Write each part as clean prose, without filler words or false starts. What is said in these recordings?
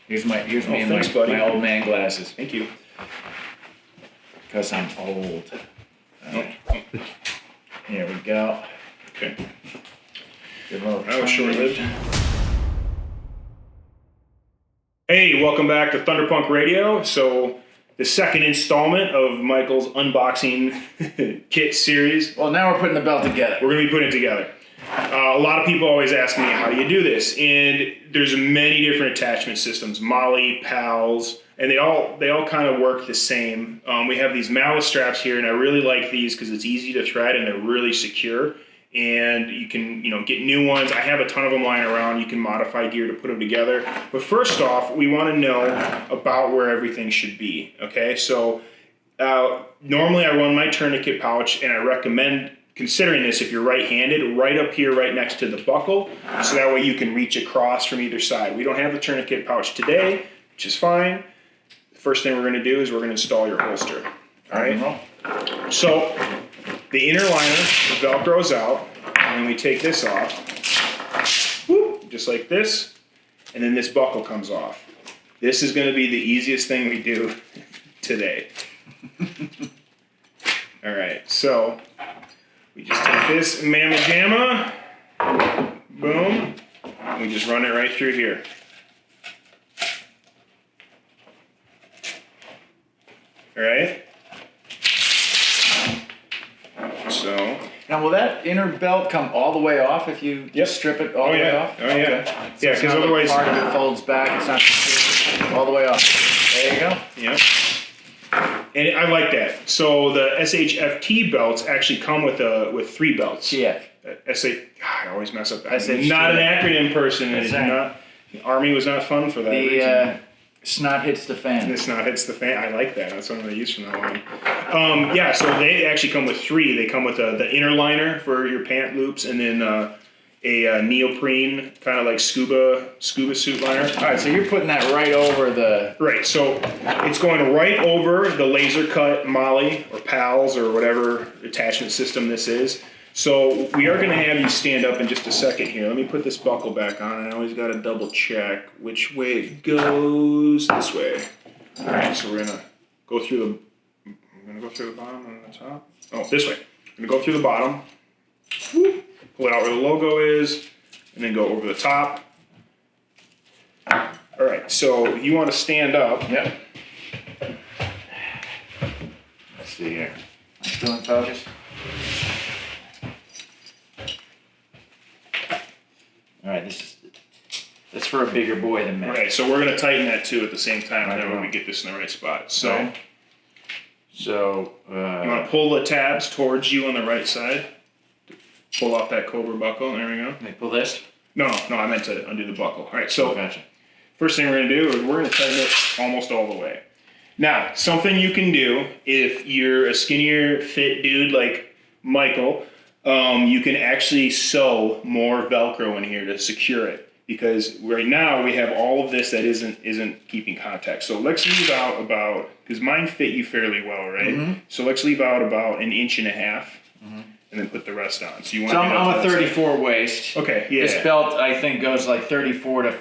Here's me and my old man glasses. Thank you. Because I'm old. Here we go. Okay. That was short-lived. Hey, welcome back to Thunderpunk Radio. So, the second installment of Michael's unboxing kit series. Well, now we're putting the belt together. We're going to be putting it together. A lot of people always ask me, how do you do this? And there's many different attachment systems, Molly, PALs, and they all kind of work the same. We have these mallet straps here, and I really like these because it's easy to thread and they're really secure. And you can, get new ones. I have a ton of them lying around. You can modify gear to put them together. But first off, we want to know about where everything should be. Okay, so normally I run my tourniquet pouch, and I recommend considering this if you're right-handed, right up here, right next to the buckle, so that way you can reach across from either side. We don't have the tourniquet pouch today, which is fine. The first thing we're going to do is we're going to install your holster. All right. So the inner liner, the Velcro's out, and then we take this off, whoop, just like this, and then this buckle comes off. This is going to be the easiest thing we do today. All right, so we just take this mamma jamma, boom, and we just run it right through here. All right. So now, will that inner belt come all the way off if you just strip it all the way off? Oh yeah. Okay. So Yeah, because otherwise part of it folds back. It's not secure all the way off. There you go. Yeah. And I like that. So the SHFT belts actually come with 3 belts. TF. I always mess up that. SHFT. Not an acronym person. It's not. The Army was not fun for that reason. Snot hits the fan. The snot hits the fan. I like that. That's what I'm going to use from now on. Yeah, so they actually come with 3. They come with the inner liner for your pant loops, and then a neoprene kind of like scuba suit liner. All right, so you're putting that right over the... Right, so it's going right over the laser cut Molly or PALs or whatever attachment system this is. So we are going to have you stand up in just a second here. Let me put this buckle back on. I always got to double check which way it goes. This way. All right, so we're going to go through the bottom and the top. Oh, this way. I'm going to go through the bottom. Whoop. Pull it out where the logo is, and then go over the top. All right, so you want to stand up. Yep. Let's see here. I'm still in focus. All right, that's for a bigger boy than me. Okay, so we're going to tighten that too at the same time, and then when we get this in the right spot. So, right. So you want to pull the tabs towards you on the right side. Pull off that Cobra buckle. There we go. Can I pull this? No, I meant to undo the buckle. All right, so gotcha. First thing we're going to do is we're going to tighten it almost all the way. Now, something you can do if you're a skinnier, fit dude like Michael, you can actually sew more Velcro in here to secure it. Because right now we have all of this that isn't keeping contact. So let's leave out about, because mine fit you fairly well, right? Mm-hmm. So let's leave out about 1.5 inches. Mm-hmm. And then put the rest on. So you want. So I'm a 34 waist. Okay, yeah. This belt I think goes like 34 to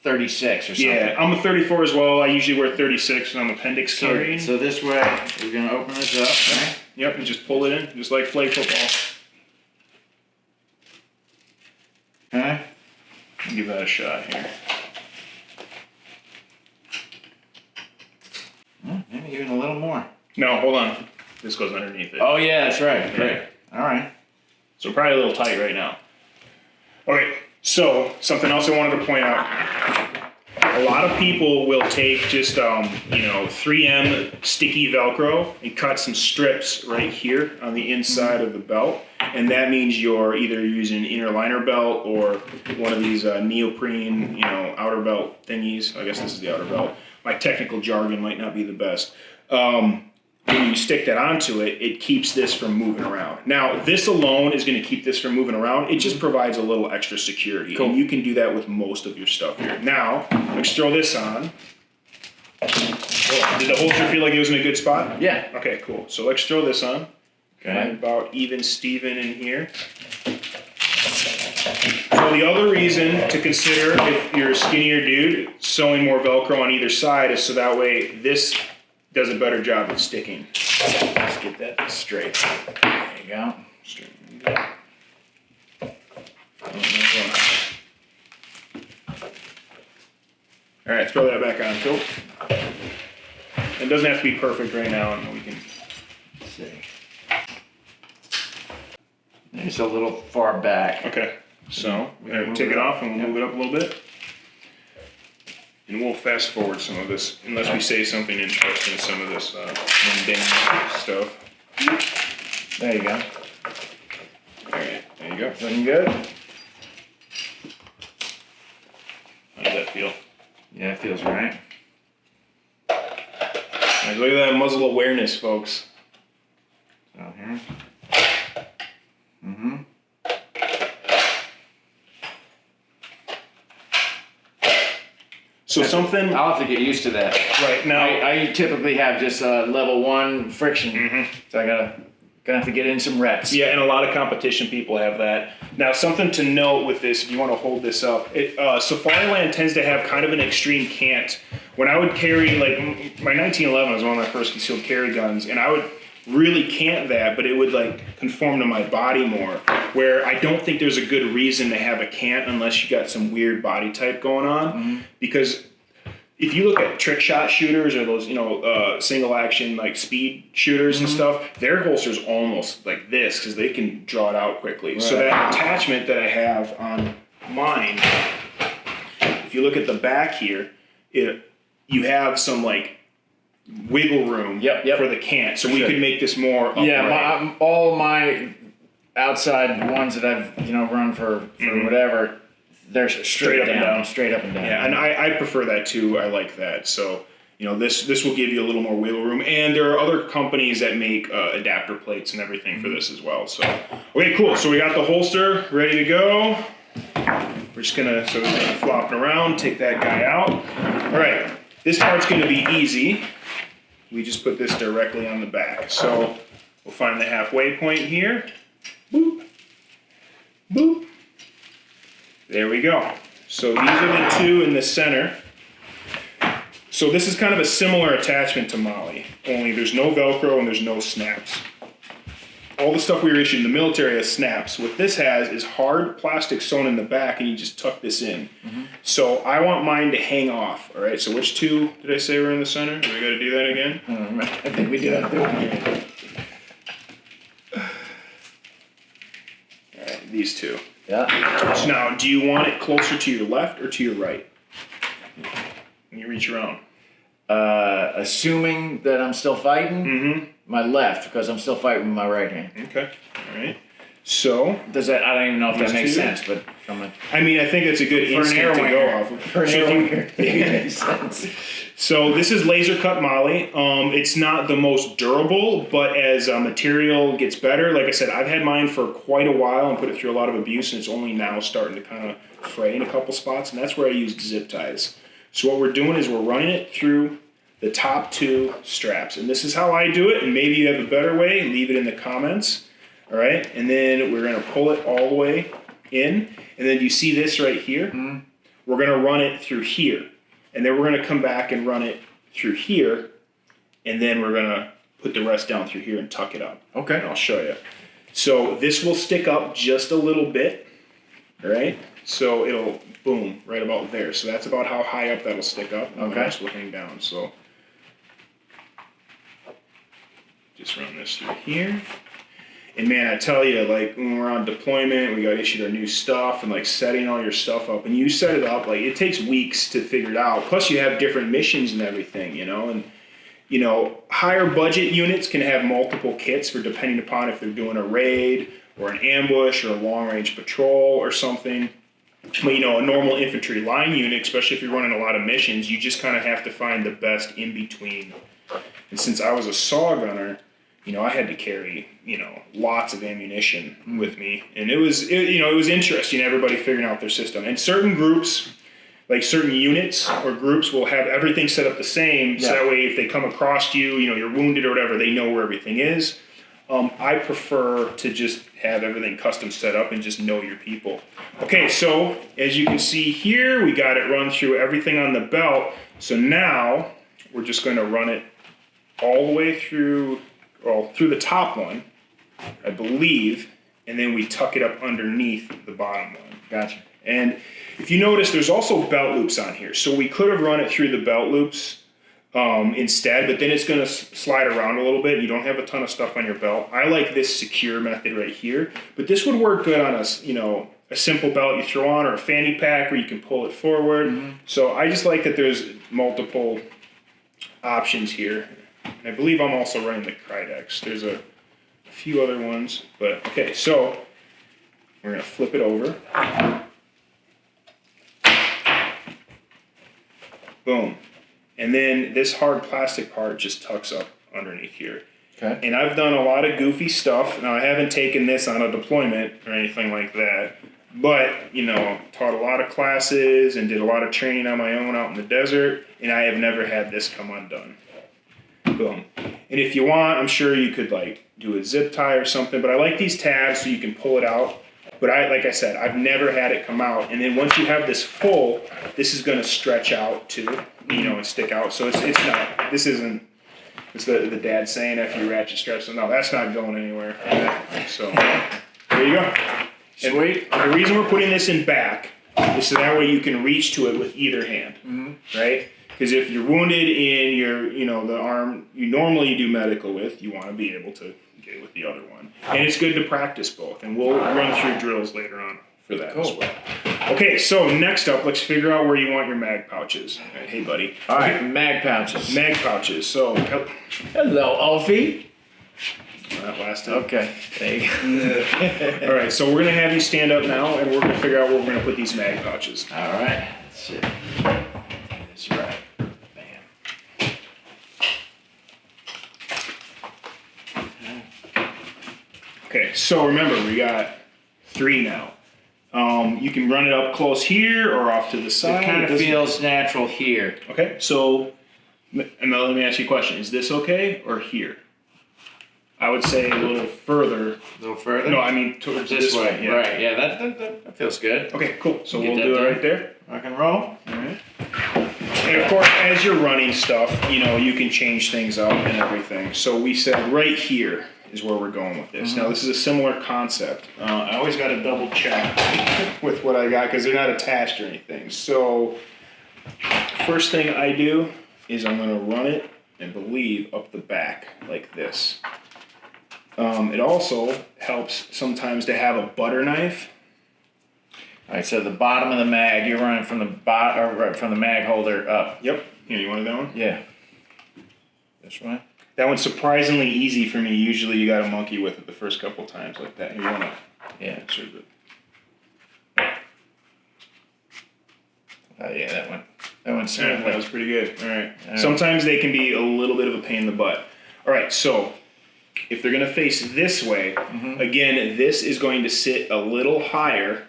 36 or something. Yeah, I'm a 34 as well. I usually wear 36 when I'm appendix carrying. So this way, we're gonna open this up. Right? Yep, and just pull it in, just like flag football. Okay. Give that a shot here. Well, maybe even a little more. No, hold on. This goes underneath it. Oh yeah, that's right. Great. All right. So probably a little tight right now. Okay, so something else I wanted to point out. A lot of people will take just 3M sticky Velcro and cut some strips right here on the inside of the belt, and that means you're either using an inner liner belt or one of these neoprene, outer belt thingies. I guess this is the outer belt. My technical jargon might not be the best. When you stick that onto it, it keeps this from moving around. Now, this alone is going to keep this from moving around. It just provides a little extra security. Cool. And you can do that with most of your stuff here. Now, let's throw this on. Did the holster feel like it was in a good spot? Yeah. Okay, cool. So let's throw this on. Okay. About even Steven in here. So the other reason to consider if you're a skinnier dude, sewing more Velcro on either side is so that way this does a better job of sticking. Let's get that straight. There you go. Straight. All right, throw that back on. Cool. It doesn't have to be perfect right now, and we can see. It's a little far back. Okay, so we're gonna take it off and we'll move it up a little bit. And we'll fast forward some of this, unless we say something interesting, some of this mundane stuff. There you go. All right, there you go. Looking good? How does that feel? Yeah, it feels right. Right, look at that muzzle awareness, folks. So here. Mm-hmm. So something. I'll have to get used to that. Right now, I typically have just level 1 friction, so I gonna have to get in some reps. Yeah, and a lot of competition people have that. Now, something to note with this, if you want to hold this up, Safariland tends to have kind of an extreme cant. When I would carry, like, my 1911 was one of my first concealed carry guns, and I would really cant that, but it would, like, conform to my body more, where I don't think there's a good reason to have a cant unless you got some weird body type going on, because if you look at trick shot shooters or those, single action like speed shooters and stuff, their holster's almost like this because they can draw it out quickly. Right. So that attachment that I have on mine, if you look at the back here, you have some like wiggle room for the cant. So we could make this more upright. Yeah, all my outside ones that I've run for whatever. They're straight up and down. Straight up and down. Yeah, and I prefer that too. I like that. So, this will give you a little more wiggle room. And there are other companies that make adapter plates and everything for this as well. So, okay, cool. So we got the holster ready to go. We're just gonna, so it's flopping around, take that guy out. All right, this part's gonna be easy. We just put this directly on the back. So we'll find the halfway point here. Boop, boop. There we go. So these are the two in the center. So this is kind of a similar attachment to Molly, only there's no Velcro and there's no snaps. All the stuff we were issued in the military has snaps. What this has is hard plastic sewn in the back and you just tuck this in. So I want mine to hang off, all right? So which two did I say were in the center? Do we gotta do that again? I think we did that. All right, these two. Yeah. So now, do you want it closer to your left or to your right? When you reach around. Assuming that I'm still fighting, my left, because I'm still fighting with my right hand. Okay. All right. So does that? I don't even know if that makes sense, but from a. I mean, I think that's a good instinct to go off of. For an air winger, it makes sense. So this is laser cut Molly. It's not the most durable, but as material gets better, like I said, I've had mine for quite a while and put it through a lot of abuse, and it's only now starting to kind of fray in a couple spots, and that's where I used zip ties. So what we're doing is we're running it through the top two straps, and this is how I do it, and maybe you have a better way, leave it in the comments, all right? And then we're gonna pull it all the way in, and then you see this right here? We're gonna run it through here. And then we're gonna come back and run it through here, and then we're gonna put the rest down through here and tuck it up. Okay. And I'll show you. So this will stick up just a little bit, all right? So it'll boom right about there. So that's about how high up that'll stick up. And the rest will hang down. So just run this through here. And man, I tell you, like when we're on deployment, we got issued our new stuff and like setting all your stuff up, and you set it up, like it takes weeks to figure it out. Plus you have different missions and everything, and higher budget units can have multiple kits for depending upon if they're doing a raid or an ambush or a long range patrol or something. But a normal infantry line unit, especially if you're running a lot of missions, you just kind of have to find the best in between. And since I was a saw gunner, I had to carry, lots of ammunition with me. And it was interesting, everybody figuring out their system. And certain groups, like certain units or groups will have everything set up the same. So that way if they come across you, you're wounded or whatever, they know where everything is. I prefer to just have everything custom set up and just know your people. Okay, so as you can see here, we got it run through everything on the belt. So now we're just going to run it all the way through, well, through the top one, I believe, and then we tuck it up underneath the bottom one. Gotcha. And if you notice, there's also belt loops on here. So we could have run it through the belt loops instead, but then it's going to slide around a little bit. You don't have a ton of stuff on your belt. I like this secure method right here, but this would work good on a simple belt you throw on, or a fanny pack where you can pull it forward. Mm-hmm. So I just like that there's multiple options here. And I believe I'm also running the KRYDEX. There's a few other ones, but okay, so we're going to flip it over. Boom. And then this hard plastic part just tucks up underneath here. Okay. And I've done a lot of goofy stuff. Now, I haven't taken this on a deployment or anything like that, but, taught a lot of classes and did a lot of training on my own out in the desert, and I have never had this come undone. Boom. And if you want, I'm sure you could, do a zip tie or something, but I like these tabs so you can pull it out. But like I said, I've never had it come out. And then once you have this full, this is going to stretch out too, and stick out. So it's not, this isn't, it's the dad saying after you ratchet straps, so no, that's not going anywhere. So there you go. Sweet. And the reason we're putting this in back is so that way you can reach to it with either hand, right? Because if you're wounded in your, the arm you normally do medical with, you want to be able to get it with the other one. And it's good to practice both. And we'll run through drills later on for that as well. Okay, so next up, let's figure out where you want your mag pouches. All right, hey, buddy. All right, mag pouches. Mag pouches. So, hello, Alfie. That last time. Okay, there you go. All right, so we're going to have you stand up now, and we're going to figure out where we're going to put these mag pouches. All right. Let's see. That's right. Okay, so remember, we got 3 now. You can run it up close here or off to the side. It kind of feels natural here. Okay, so now let me ask you a question. Is this okay or here? I would say a little further. A little further? No, I mean towards this way. Yeah. Right, yeah, that feels good. Okay, cool. So we'll do it right there. Rock and roll. All right. And of course, as you're running stuff, you can change things up and everything. So we said right here is where we're going with this. Now, this is a similar concept. I always got to double check with what I got because they're not attached or anything. So first thing I do is I'm going to run it, I believe, up the back like this. It also helps sometimes to have a butter knife. All right, so the bottom of the mag, you're running from the mag holder up. Yep. Here, you wanted that one? Yeah. This one? That one's surprisingly easy for me. Usually you got to monkey with it the first couple times like that. You want to serve it. Oh yeah, that one's smooth. That was pretty good. All right. Sometimes they can be a little bit of a pain in the butt. All right, so if they're going to face this way, again, this is going to sit a little higher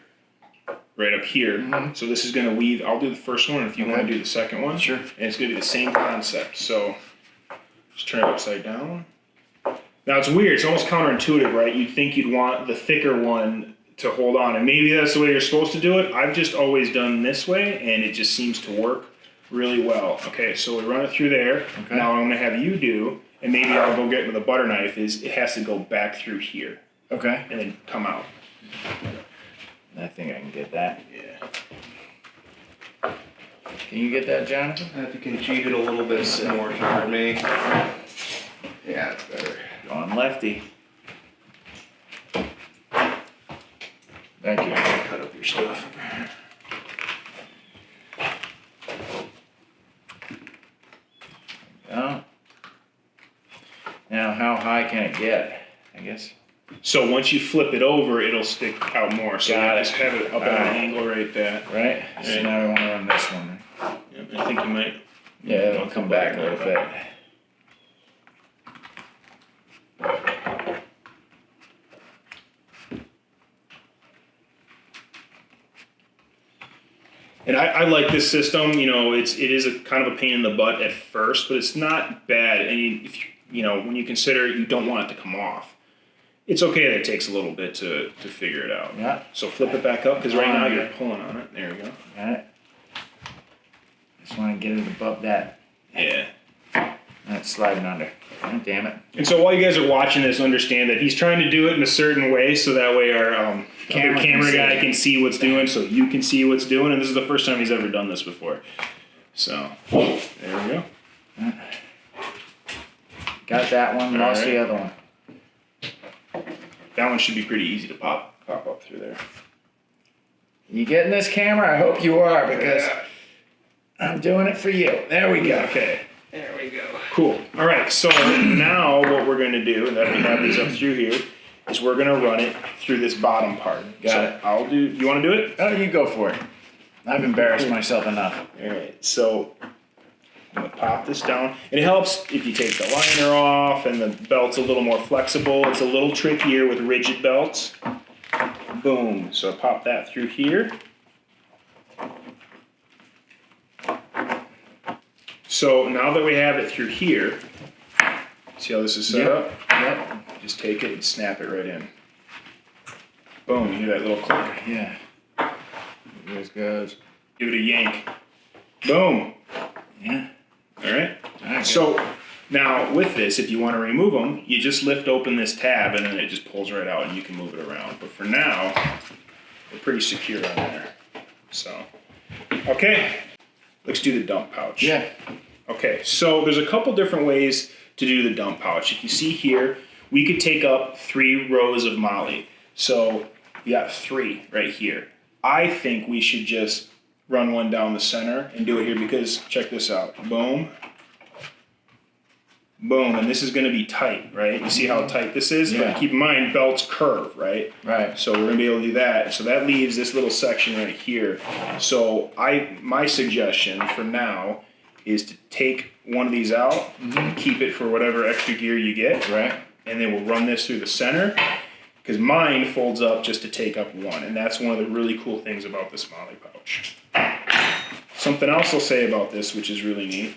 right up here. So this is going to weave. I'll do the first one if you want to do the second one. Sure. And it's going to be the same concept. So just turn it upside down. Now it's weird. It's almost counterintuitive, right? You'd think you'd want the thicker one to hold on. And maybe that's the way you're supposed to do it. I've just always done this way, and it just seems to work really well. Okay, so we run it through there. Okay. Now what I'm going to have you do, and maybe I'll go get with a butter knife, is it has to go back through here. Okay. And then come out. I think I can get that. Yeah. Can you get that, Jonathan? If you can cheat it a little bit more toward me. Yeah, it's better. Going lefty. Thank you. Cut up your stuff. Oh. Now, how high can it get? I guess. So once you flip it over, it'll stick out more. So just have it up at an angle right there. Right? So now we want to run this one. Yep, I think you might. Yeah, it'll come back a little bit. And I like this system. It is a kind of a pain in the butt at first, but it's not bad. And if when you consider you don't want it to come off. It's okay that it takes a little bit to figure it out. Yeah. So flip it back up, because right now you're pulling on it. There we go. Got it. Just want to get it above that. Yeah. And it's sliding under. Oh, damn it. And so while you guys are watching this, understand that he's trying to do it in a certain way, so that way our other camera guy can see what's doing, so you can see what's doing. And this is the first time he's ever done this before. So there we go. Got that one. Lost the other one. That one should be pretty easy to pop up through there. You getting this camera? I hope you are, because I'm doing it for you. There we go. Okay. There we go. Cool. All right. So now what we're going to do, and that we have these up through here, is we're going to run it through this bottom part. Got it. I'll do. You want to do it? Oh, you go for it. I've embarrassed myself enough. All right. So I'm going to pop this down. It helps if you take the liner off and the belt's a little more flexible. It's a little trickier with rigid belts. Boom. So I pop that through here. So now that we have it through here, see how this is set up? Yep. Just take it and snap it right in. Boom, you hear that little click? Yeah. Here it goes. Give it a yank. Boom. Yeah. All right? Okay. So now with this, if you want to remove them, you just lift open this tab and then it just pulls right out and you can move it around. But for now, we're pretty secure on there. So, okay. Let's do the dump pouch. Yeah. Okay, so there's a couple different ways to do the dump pouch. If you see here, we could take up 3 rows of moly. So you got 3 right here. I think we should just run one down the center and do it here, because check this out. Boom. Boom, and this is going to be tight, right? You see how tight this is? Yeah. But keep in mind, belts curve, right? Right. So we're going to be able to do that. So that leaves this little section right here. So my suggestion for now is to take one of these out, keep it for whatever extra gear you get, Right. and then we'll run this through the center, because mine folds up just to take up one, and that's one of the really cool things about this moly pouch. Something else I'll say about this, which is really neat.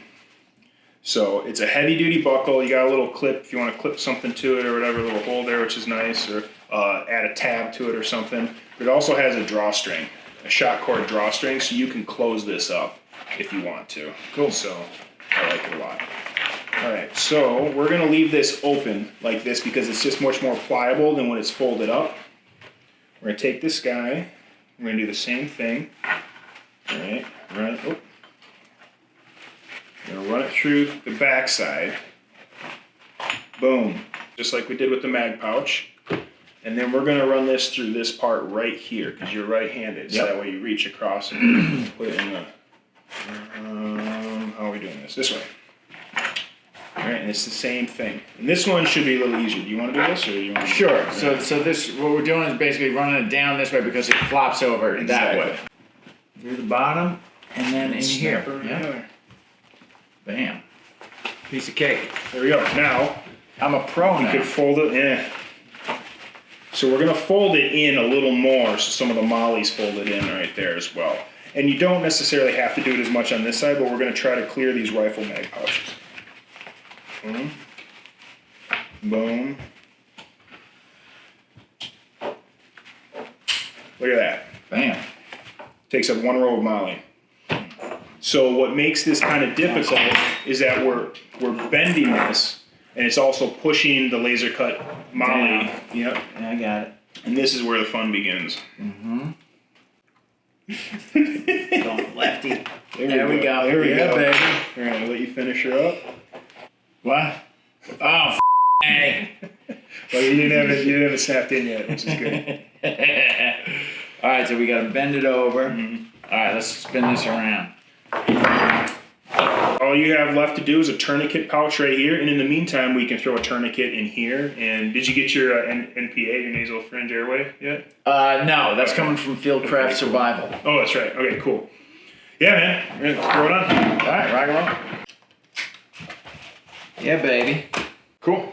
So it's a heavy duty buckle. You got a little clip if you want to clip something to it or whatever, a little hole there, which is nice, or add a tab to it or something. But it also has a drawstring, a shot cord drawstring, so you can close this up if you want to. Cool. So I like it a lot. All right, so we're gonna leave this open like this because it's just much more pliable than when it's folded up. We're gonna take this guy, we're gonna do the same thing. All right, run it, oh. We're gonna run it through the back side. Boom, just like we did with the mag pouch. And then we're gonna run this through this part right here, because you're right-handed, so that way you reach across and put it in the, how are we doing this? This way. All right, and it's the same thing. And this one should be a little easier. Do you want to do this, or do you want to? Sure. So this, what we're doing is basically running it down this way because it flops over that way. Through the bottom, and then in here. Yeah. Bam. Piece of cake. There we go. Now, I'm a pro you now. could fold it in. So we're gonna fold it in a little more, so some of the molly's folded in right there as well. And you don't necessarily have to do it as much on this side, but we're gonna try to clear these rifle mag pouches. Boom. Boom. Look at that. Bam. Takes up 1 row of molly. So what makes this kind of difficult is that we're bending this, and it's also pushing the laser cut molly. Yep. Yeah, I got it. And this is where the fun begins. Going lefty. There we go. There we go. Baby. All right, I'll let you finish her up. What? Oh, hey. Well, you didn't have it snapped in yet, which is good. All right, so we got to bend it over. All right, let's spin this around. All you have left to do is a tourniquet pouch right here, and in the meantime, we can throw a tourniquet in here. And did you get your NPA, your nasal pharyngeal airway yet? No, that's coming from Fieldcraft Survival. Oh, that's right. Okay, cool. Yeah, man. We're gonna throw it on. All right, rock and roll. Yeah, baby. Cool.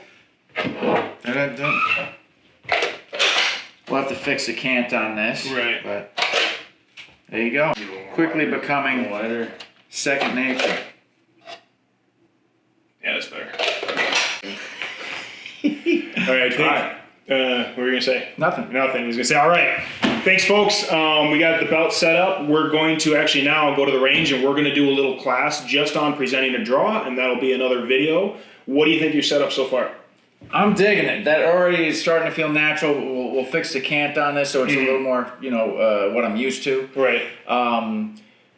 We'll have to fix the cant on this. Right. But there you go. Quickly becoming second nature. Yeah, that's better. All right, What were you gonna say? Nothing. Nothing. He's gonna say, all right. Thanks, folks. We got the belt set up. We're going to actually now go to the range and we're gonna do a little class just on presenting a draw, and that'll be another video. What do you think you're set up so far? I'm digging it. That already is starting to feel natural. We'll fix the cant on this so it's a little more, what I'm used to. Right.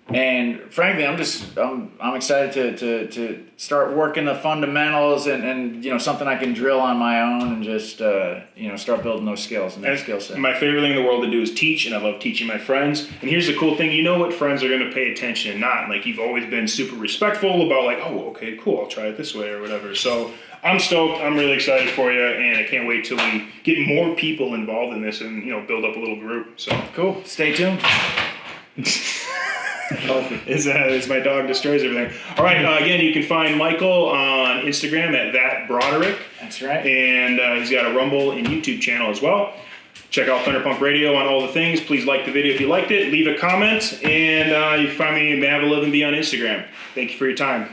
And frankly, I'm excited to start working the fundamentals and something I can drill on my own and just start building those skills and that skill set. My favorite thing in the world to do is teach, and I love teaching my friends. And here's the cool thing: you know what friends are going to pay attention and not. Like, you've always been super respectful about like, oh, okay, cool, I'll try it this way or whatever. So I'm stoked. I'm really excited for you, and I can't wait till we get more people involved in this and build up a little group. So cool. Stay tuned. As my dog destroys everything. All right, again, you can find Michael on Instagram at @thatbroderick. That's right. And he's got a Rumble and YouTube channel as well. Check out Thunder Pump Radio on all the things. Please like the video if you liked it. Leave a comment, and you can find me at Mavalive and be on Instagram. Thank you for your time.